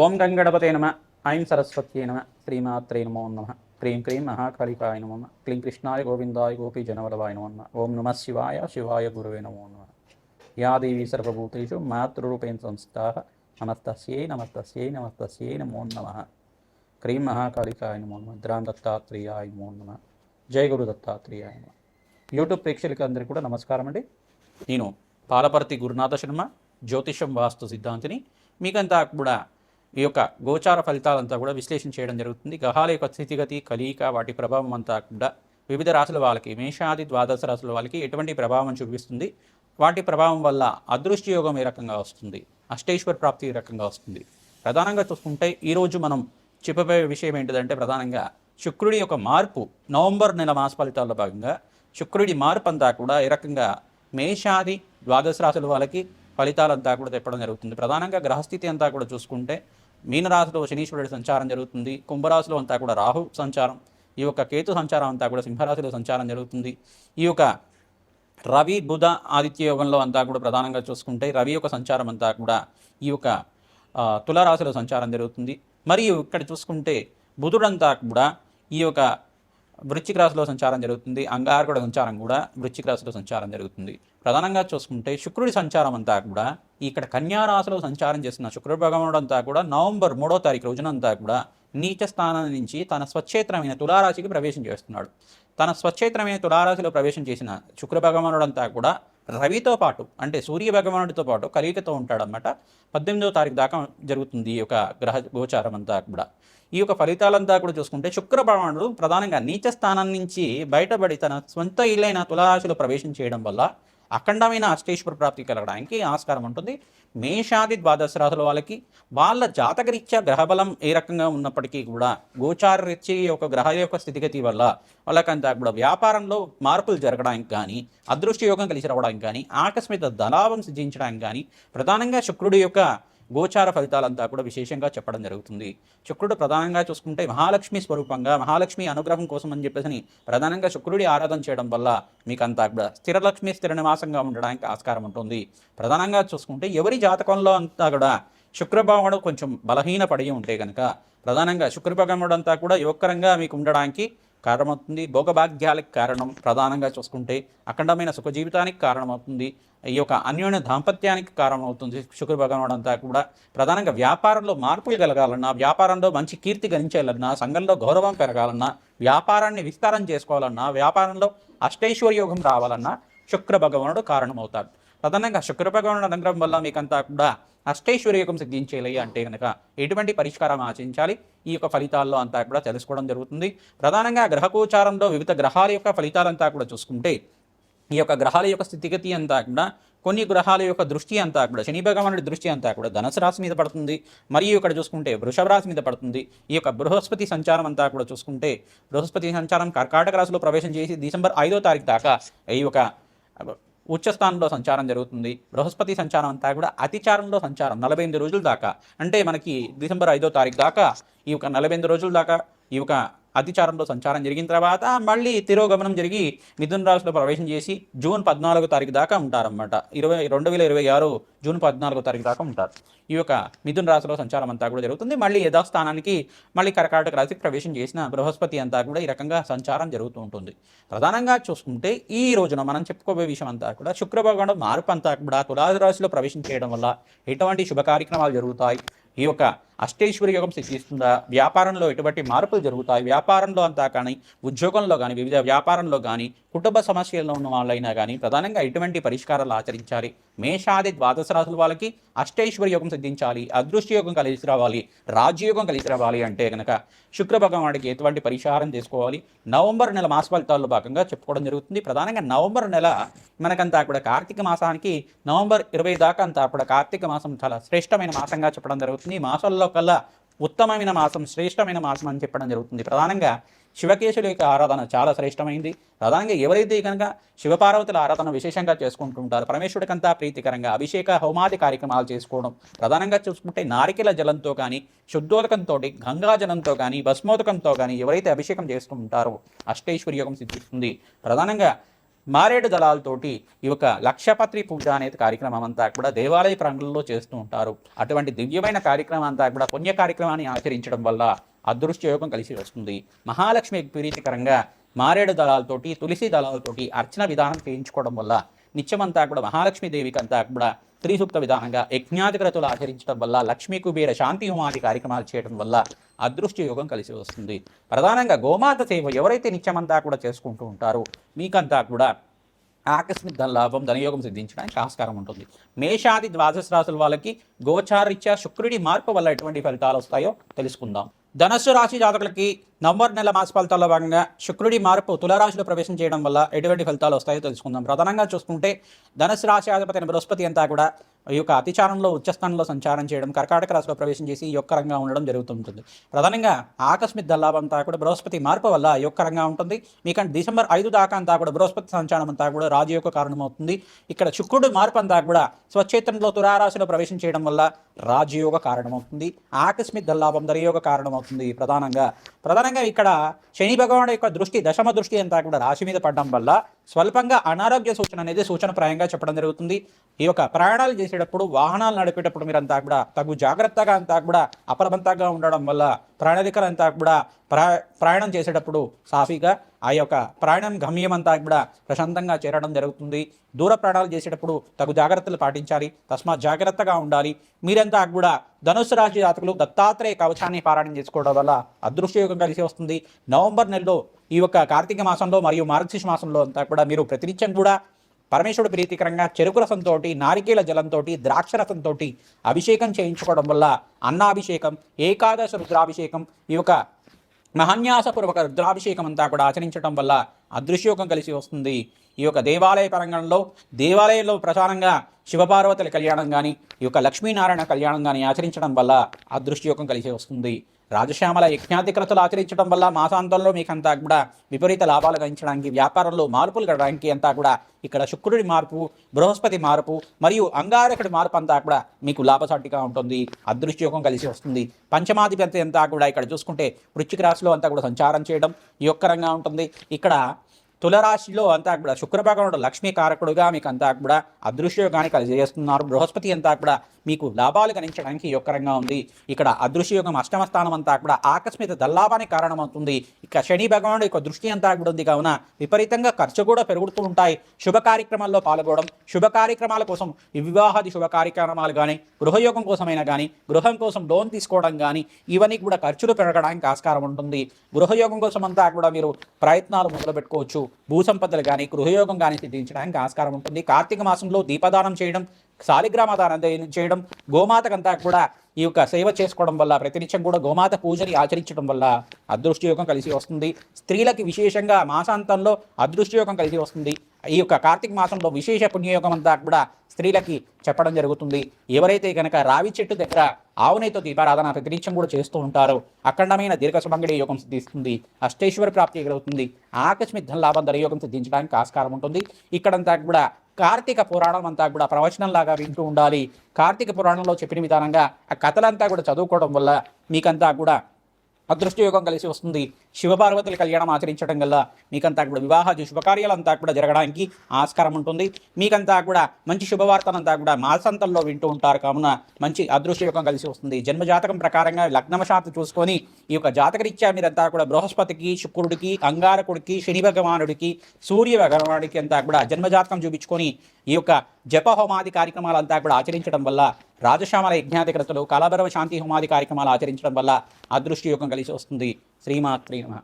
ఓం గంగణపతే నమ. ఐం సరస్వత్యై నమ. శ్రీమాత్రే నమో నమ. క్రీం క్రీం మహాకాళికాయ నమో నమ. క్లీం కృష్ణాయ గోవిందాయ గోపీ జనవల్లభాయ నమో నమ. ఓం నమ శివాయ శివాయ గురువే నమో నమ. యా దేవీ సర్వభూతేషు మాతృరూపేణ సంస్థితాః నమస్తస్యై నమస్తస్యై నమస్తస్యై నమో నమః. క్రీం మహాకాళికాయ నమో నమ. ద్రాం దత్తాత్రేయాయ నమో నమ. జయ గురు దత్తాత్రేయాయ నమ. యూట్యూబ్ ప్రేక్షకులకి అందరికీ కూడా నమస్కారం అండి. నేను పాలపర్తి గురునాథ శర్మ, జ్యోతిషం వాస్తు సిద్ధాంతిని. మీకంతా కూడా ఈ యొక్క గోచార ఫలితాలంతా కూడా విశ్లేషణ చేయడం జరుగుతుంది. గ్రహాల యొక్క స్థితిగతి, కలియిక, వాటి ప్రభావం అంతా కూడా వివిధ రాశుల వాళ్ళకి, మేషాది ద్వాదశ రాశుల వాళ్ళకి ఎటువంటి ప్రభావం చూపిస్తుంది, వాటి ప్రభావం వల్ల అదృష్టి యోగం ఏ రకంగా వస్తుంది, అష్టైశ్వర ప్రాప్తి ఏ రకంగా వస్తుంది. ప్రధానంగా చూసుకుంటే ఈరోజు మనం చెప్పబోయే విషయం ఏంటిదంటే, ప్రధానంగా శుక్రుడి యొక్క మార్పు, నవంబర్ నెల మాస ఫలితాల్లో భాగంగా శుక్రుడి మార్పు అంతా కూడా ఏ రకంగా మేషాది ద్వాదశ రాశుల వాళ్ళకి ఫలితాలంతా కూడా తెప్పడం జరుగుతుంది. ప్రధానంగా గ్రహస్థితి అంతా కూడా చూసుకుంటే మీనరాశిలో శనీశ్వరుడి సంచారం జరుగుతుంది. కుంభరాశిలో అంతా కూడా రాహు సంచారం, ఈ యొక్క కేతు సంచారం అంతా కూడా సింహరాశిలో సంచారం జరుగుతుంది. ఈ యొక్క రవి బుధ ఆదిత్య యోగంలో అంతా కూడా ప్రధానంగా చూసుకుంటే రవి యొక్క సంచారం అంతా కూడా ఈ యొక్క తులారాశిలో సంచారం జరుగుతుంది. మరియు ఇక్కడ చూసుకుంటే బుధుడంతా కూడా ఈ యొక్క వృశ్చిక రాశిలో సంచారం జరుగుతుంది. అంగారకుడి సంచారం కూడా వృశ్చిక రాశిలో సంచారం జరుగుతుంది. ప్రధానంగా చూసుకుంటే శుక్రుడి సంచారం అంతా కూడా ఇక్కడ కన్యా రాశిలో సంచారం చేస్తున్న శుక్రుడు భగవానుడు అంతా కూడా నవంబర్ 3వ తారీఖు రోజునంతా కూడా నీచ స్థానం నుంచి తన స్వచ్ఛేత్రమైన తులారాశికి ప్రవేశం చేస్తున్నాడు. తన స్వచ్ఛేత్రమైన తులారాశిలో ప్రవేశం చేసిన శుక్ర భగవానుడు అంతా కూడా రవితో పాటు, అంటే సూర్య భగవానుడితో పాటు కలియికతో ఉంటాడన్నమాట. 18వ తారీఖు దాకా జరుగుతుంది ఈ యొక్క గ్రహ గోచారం అంతా కూడా. ఈ యొక్క ఫలితాలంతా కూడా చూసుకుంటే శుక్ర భగవానుడు ప్రధానంగా నీచ స్థానం నుంచి బయటపడి తన సొంత ఇల్లైన తులారాశిలో ప్రవేశం చేయడం వల్ల అఖండమైన అష్టైశ్వర ప్రాప్తి కలగడానికి ఆస్కారం ఉంటుంది. మేషాది ద్వాదశ రాశుల వాళ్ళకి వాళ్ళ జాతకరీత్యా గ్రహబలం ఏ రకంగా ఉన్నప్పటికీ కూడా గోచార రీత్యా యొక్క గ్రహ యొక్క స్థితిగతి వల్ల వాళ్ళకంతా కూడా వ్యాపారంలో మార్పులు జరగడానికి కానీ, అదృష్ట యోగం కలిసి రావడానికి కానీ, ఆకస్మిక ధనాభం సిద్ధించడానికి కానీ ప్రధానంగా శుక్రుడి యొక్క గోచార ఫలితాలంతా కూడా విశేషంగా చెప్పడం జరుగుతుంది. శుక్రుడు ప్రధానంగా చూసుకుంటే మహాలక్ష్మి స్వరూపంగా, మహాలక్ష్మి అనుగ్రహం కోసం అని చెప్పేసి ప్రధానంగా శుక్రుడి ఆరాధన చేయడం వల్ల మీకంతా కూడా స్థిరలక్ష్మి స్థిర నివాసంగా ఉండడానికి ఆస్కారం ఉంటుంది. ప్రధానంగా చూసుకుంటే ఎవరి జాతకంలో అంతా కూడా శుక్రభగవానుడు కొంచెం బలహీన పడి ఉంటే కనుక ప్రధానంగా శుక్రభగవానుడు అంతా కూడా యువకరంగా మీకు ఉండడానికి కారణమవుతుంది. భోగభాగ్యాలకు కారణం, ప్రధానంగా చూసుకుంటే అఖండమైన సుఖ జీవితానికి కారణమవుతుంది. ఈ యొక్క అన్యోన్య దాంపత్యానికి కారణమవుతుంది. శుక్ర భగవానుడు అంతా కూడా ప్రధానంగా వ్యాపారంలో మార్పులు కలగాలన్నా, వ్యాపారంలో మంచి కీర్తి గణించాలన్నా, సంఘంలో గౌరవం పెరగాలన్నా, వ్యాపారాన్ని విస్తారం చేసుకోవాలన్నా, వ్యాపారంలో అష్టైశ్వర్యోగం రావాలన్నా శుక్ర భగవానుడు కారణమవుతాడు. ప్రధానంగా శుక్ర భగవానుడు అనుగ్రహం వల్ల మీకంతా కూడా అష్టైశ్వర్యోగం సిద్ధించేయాలి అంటే కనుక ఎటువంటి పరిష్కారం ఆచరించాలి, ఈ యొక్క ఫలితాల్లో అంతా కూడా తెలుసుకోవడం జరుగుతుంది. ప్రధానంగా గ్రహగోచారంలో వివిధ గ్రహాల యొక్క ఫలితాలంతా కూడా చూసుకుంటే ఈ యొక్క గ్రహాల యొక్క స్థితిగతి అంతా కూడా కొన్ని గ్రహాల యొక్క దృష్టి అంతా కూడా శని భగవానుడి దృష్టి అంతా కూడా ధనుసు రాశి మీద పడుతుంది. మరియు ఇక్కడ చూసుకుంటే వృషభ రాశి మీద పడుతుంది. ఈ యొక్క బృహస్పతి సంచారం అంతా కూడా చూసుకుంటే బృహస్పతి సంచారం కర్కాటక రాశిలో ప్రవేశం చేసి డిసెంబర్ 5వ తారీఖు దాకా ఈ యొక్క ఉచ్చస్థానంలో సంచారం జరుగుతుంది. బృహస్పతి సంచారం అంతా కూడా అతిచారంలో సంచారం 48 రోజుల దాకా, అంటే మనకి డిసెంబర్ 5వ తారీఖు దాకా ఈ యొక్క 48 రోజుల దాకా ఈ యొక్క అతిచారంలో సంచారం జరిగిన తర్వాత మళ్ళీ తిరోగమనం జరిగి మిథున రాశిలో ప్రవేశం చేసి జూన్ 14వ తారీఖు దాకా ఉంటారన్నమాట. 2026 జూన్ 14వ తారీఖు దాకా ఉంటారు. ఈ యొక్క మిథున రాశిలో సంచారం అంతా కూడా జరుగుతుంది. మళ్ళీ యథాస్థానానికి మళ్ళీ కర్కాటక రాశికి ప్రవేశం చేసిన బృహస్పతి అంతా కూడా ఈ రకంగా సంచారం జరుగుతూ ఉంటుంది. ప్రధానంగా చూసుకుంటే ఈ రోజున మనం చెప్పుకోబోయే విషయం అంతా కూడా శుక్ర భగవానుడు మార్పు అంతా కూడా తులారాశిలో ప్రవేశం చేయడం వల్ల ఎటువంటి శుభ కార్యక్రమాలు జరుగుతాయి, ఈ యొక్క అష్టైశ్వర్య యోగం సిద్ధిస్తుందా, వ్యాపారంలో ఎటువంటి మార్పులు జరుగుతాయి, వ్యాపారంలో అంతా కానీ, ఉద్యోగంలో కానీ, వివిధ వ్యాపారంలో కానీ, కుటుంబ సమస్యల్లో ఉన్న వాళ్ళైనా కానీ ప్రధానంగా ఎటువంటి పరిష్కారాలు ఆచరించాలి, మేషాది ద్వాదశ రాశుల వాళ్ళకి అష్టైశ్వర్య యోగం సిద్ధించాలి, అదృష్ట యోగం కలిసి రావాలి, రాజ్యయోగం కలిసి రావాలి అంటే కనుక శుక్ర భగవానుడికి ఎటువంటి పరిహారం చేసుకోవాలి, నవంబర్ నెల మాస ఫలితాల్లో భాగంగా చెప్పుకోవడం జరుగుతుంది. ప్రధానంగా నవంబర్ నెల మనకంతా కూడా కార్తీక మాసానికి నవంబర్ 20 దాకా అంతా కూడా కార్తీక మాసం చాలా శ్రేష్టమైన మాసంగా చెప్పడం జరుగుతుంది. ఈ మాసంలో కల్లా ఉత్తమమైన మాసం, శ్రేష్టమైన మాసం అని చెప్పడం జరుగుతుంది. ప్రధానంగా శివకేశుల యొక్క ఆరాధన చాలా శ్రేష్టమైంది. ప్రధానంగా ఎవరైతే కనుక శివపార్వతుల ఆరాధన విశేషంగా చేసుకుంటుంటారు, పరమేశ్వరుడికంతా ప్రీతికరంగా అభిషేక హోమాది కార్యక్రమాలు చేసుకోవడం, ప్రధానంగా చూసుకుంటే నారికెల జలంతో కానీ, శుద్ధోదకంతో, గంగాజలంతో కానీ, భస్మోదకంతో కానీ ఎవరైతే అభిషేకం చేసుకుంటారో అష్టైశ్వర్యోగం సిద్ధిస్తుంది. ప్రధానంగా మారేడు దళాలతోటి ఈ యొక్క లక్షపత్రి పూజ అనేది కార్యక్రమం అంతా కూడా దేవాలయ ప్రాంగణంలో చేస్తూ ఉంటారు. అటువంటి దివ్యమైన కార్యక్రమం అంతా కూడా పుణ్య కార్యక్రమాన్ని ఆచరించడం వల్ల అదృష్టయోగం కలిసి వస్తుంది. మహాలక్ష్మి ప్రీతికరంగా మారేడు దళాలతోటి తులసి దళాలతోటి అర్చన విధానం చేయించుకోవడం వల్ల నిత్యమంతా కూడా మహాలక్ష్మీదేవికి అంతా కూడా త్రిసూక్త విధానంగా యజ్ఞాధికరతులు ఆచరించడం వల్ల లక్ష్మీ కుబేర శాంతి హోమాది కార్యక్రమాలు చేయడం వల్ల అదృష్ట యోగం కలిసి వస్తుంది. ప్రధానంగా గోమాత సేవ ఎవరైతే నిత్యమంతా కూడా చేసుకుంటూ ఉంటారో మీకంతా కూడా ఆకస్మిక ధన లాభం, ధనయోగం సిద్ధించడానికి ఆస్కారం ఉంటుంది. మేషాది ద్వాదశ రాశుల వాళ్ళకి గోచారీత్యా శుక్రుడి మార్పు వల్ల ఎటువంటి ఫలితాలు వస్తాయో తెలుసుకుందాం. ధనస్సు రాశి జాతకులకి నవంబర్ నెల మాస ఫలితాల్లో భాగంగా శుక్రుడి మార్పు తులారాశిలో ప్రవేశం చేయడం వల్ల ఎటువంటి ఫలితాలు వస్తాయో తెలుసుకుందాం. ప్రధానంగా చూసుకుంటే ధనస్సు రాశి అధిపతి బృహస్పతి అంతా కూడా ఈ యొక్క అతిచారంలో ఉచ్చస్థానంలో సంచారం చేయడం, కర్కాటక రాశిలో ప్రవేశం చేసి యొక్కరంగా ఉండడం జరుగుతుంటుంది. ప్రధానంగా ఆకస్మిక ధనలాభం అంతా కూడా బృహస్పతి మార్పు వల్ల యొక్కరంగా ఉంటుంది. మీకంటే డిసెంబర్ 5 దాకా అంతా కూడా బృహస్పతి సంచారం అంతా కూడా రాజయోగ కారణమవుతుంది. ఇక్కడ శుక్రుడు మార్పు అంతా కూడా స్వచ్ఛేతనంలో తులారాశిలో ప్రవేశం చేయడం వల్ల రాజయోగ కారణమవుతుంది. ఆకస్మిక ధనలాభం ధనయోగ కారణమవుతుంది. ప్రధానంగా ఇక్కడ శని భగవానుడు యొక్క దృష్టి, దశమ దృష్టి అంతా కూడా రాశి మీద పడడం వల్ల స్వల్పంగా అనారోగ్య సూచన అనేది సూచనప్రాయంగా చెప్పడం జరుగుతుంది. ఈ యొక్క ప్రయాణాలు చేసేటప్పుడు, వాహనాలు నడిపేటప్పుడు మీరంతా కూడా తగు జాగ్రత్తగా అంతా కూడా అప్రమత్తంగా ఉండడం వల్ల ప్రయాణికులు అంతా కూడా ప్రయాణం చేసేటప్పుడు సాఫీగా ఆ యొక్క ప్రయాణం గమ్యం అంతా కూడా ప్రశాంతంగా చేరడం జరుగుతుంది. దూర ప్రయాణాలు చేసేటప్పుడు తగు జాగ్రత్తలు పాటించాలి. తస్మాత్ జాగ్రత్తగా ఉండాలి. మీరంతా కూడా ధనుస్సు రాశి జాతకులు దత్తాత్రేయ కవచాన్ని పారాయణం చేసుకోవడం వల్ల అదృష్టయోగం కలిసి వస్తుంది. నవంబర్ నెలలో ఈ యొక్క కార్తీక మాసంలో మరియు మార్గశీర్ష మాసంలో అంతా కూడా మీరు ప్రతినిత్యం కూడా పరమేశ్వరుడు ప్రీతికరంగా చెరుకు రసంతో, నారికేల జలంతో, ద్రాక్ష రసంతో అభిషేకం చేయించుకోవడం వల్ల అన్నాభిషేకం, ఏకాదశ రుద్రాభిషేకం, ఈ యొక్క మహాన్యాసపూర్వక రుద్రాభిషేకం అంతా కూడా ఆచరించడం వల్ల అదృష్టయోగం కలిసి వస్తుంది. ఈ యొక్క దేవాలయ పరంగంలో దేవాలయంలో ప్రధానంగా శివపార్వతుల కళ్యాణం కానీ, ఈ యొక్క లక్ష్మీనారాయణ కళ్యాణం కానీ ఆచరించడం వల్ల అదృష్టయోగం కలిసి వస్తుంది. రాజశ్యామల యజ్ఞాధికృతులు ఆచరించడం వల్ల మాసాంతంలో మీకంతా కూడా విపరీత లాభాలు గణించడానికి, వ్యాపారంలో మార్పులు గడడానికి అంతా కూడా ఇక్కడ శుక్రుడి మార్పు, బృహస్పతి మార్పు మరియు అంగారకుడి మార్పు అంతా కూడా మీకు లాభసాటిగా ఉంటుంది. అదృష్టయోగం కలిసి వస్తుంది. పంచమాధిపతి అంతా కూడా ఇక్కడ చూసుకుంటే వృశ్చిక రాశిలో అంతా కూడా సంచారం చేయడం యొక్కరంగా ఉంటుంది. ఇక్కడ తులరాశిలో అంతా కూడా శుక్రభగవానుడు లక్ష్మీ కారకుడుగా మీకు అంతా కూడా అదృష్టయోగాన్ని కలిగజేస్తున్నారు. బృహస్పతి అంతా కూడా మీకు లాభాలు గణించడానికి యొక్కరంగా ఉంది. ఇక్కడ అదృష్టయోగం అష్టమ స్థానం అంతా కూడా ఆకస్మిక దల్లాభానికి కారణమవుతుంది. ఇక శని భగవానుడు యొక్క దృష్టి అంతా కూడా ఉంది కావున విపరీతంగా ఖర్చు కూడా పెరుగుతూ ఉంటాయి. శుభ కార్యక్రమాల్లో పాల్గొనడం, శుభ కార్యక్రమాల కోసం వివాహాది శుభ కార్యక్రమాలు కానీ, గృహయోగం కోసమైనా కానీ, గృహం కోసం లోన్ తీసుకోవడం కానీ ఇవన్నీ కూడా ఖర్చులు పెరగడానికి ఆస్కారం ఉంటుంది. గృహయోగం కోసం అంతా కూడా మీరు ప్రయత్నాలు మొదలు పెట్టుకోవచ్చు. భూసంపదలు కానీ, గృహయోగం కానీ సిద్ధించడానికి ఆస్కారం ఉంటుంది. కార్తీక మాసంలో దీపదానం చేయడం, శాలిగ్రామ దానం చేయడం, గోమాతకంతా కూడా ఈ యొక్క సేవ చేసుకోవడం వల్ల, ప్రతినిత్యం కూడా గోమాత పూజని ఆచరించడం వల్ల అదృష్టయోగం కలిసి వస్తుంది. స్త్రీలకి విశేషంగా మాసాంతంలో అదృష్టయోగం కలిసి వస్తుంది. ఈ యొక్క కార్తీక మాసంలో విశేష పుణ్యయోగం అంతా కూడా స్త్రీలకి చెప్పడం జరుగుతుంది. ఎవరైతే కనుక రావి చెట్టు దగ్గర ఆవునేతో దీపారాధన ప్రతినిత్యం కూడా చేస్తూ ఉంటారో అఖండమైన దీర్ఘ సుమంగళి యోగం సిద్ధిస్తుంది. అష్టైశ్వర ప్రాప్తి ఎదురవుతుంది. ఆకస్మిక ధన లాభం ధనయోగం సిద్ధించడానికి ఆస్కారం ఉంటుంది. ఇక్కడంతా కూడా కార్తీక పురాణం అంతా కూడా ప్రవచనంలాగా వింటూ ఉండాలి. కార్తీక పురాణంలో చెప్పిన విధానంగా ఆ కథలంతా కూడా చదువుకోవడం వల్ల మీకంతా కూడా అదృష్టయోగం కలిసి వస్తుంది. శివపార్వతుల కళ్యాణం ఆచరించడం వల్ల మీకంతా కూడా వివాహాది శుభకార్యాలంతా కూడా జరగడానికి ఆస్కారం ఉంటుంది. మీకంతా కూడా మంచి శుభవార్తనంతా కూడా మాసాంతంలో వింటూ ఉంటారు కావున మంచి అదృష్టయోగం కలిసి వస్తుంది. జన్మజాతకం ప్రకారంగా లగ్నవశాత్తు చూసుకొని ఈ యొక్క జాతకరీత్యా మీరంతా కూడా బృహస్పతికి, శుక్రుడికి, అంగారకుడికి, శని భగవానుడికి, సూర్య భగవానుడికి అంతా కూడా జన్మజాతకం చూపించుకొని ఈ యొక్క జప హోమాది కార్యక్రమాలంతా కూడా ఆచరించడం వల్ల, రాజశ్యామల యజ్ఞాధికృతులు, కళాభైరవ శాంతి హోమాది కార్యక్రమాలు ఆచరించడం వల్ల అదృష్టయోగం కలిసి వస్తుంది. శ్రీమాత్రే నమః.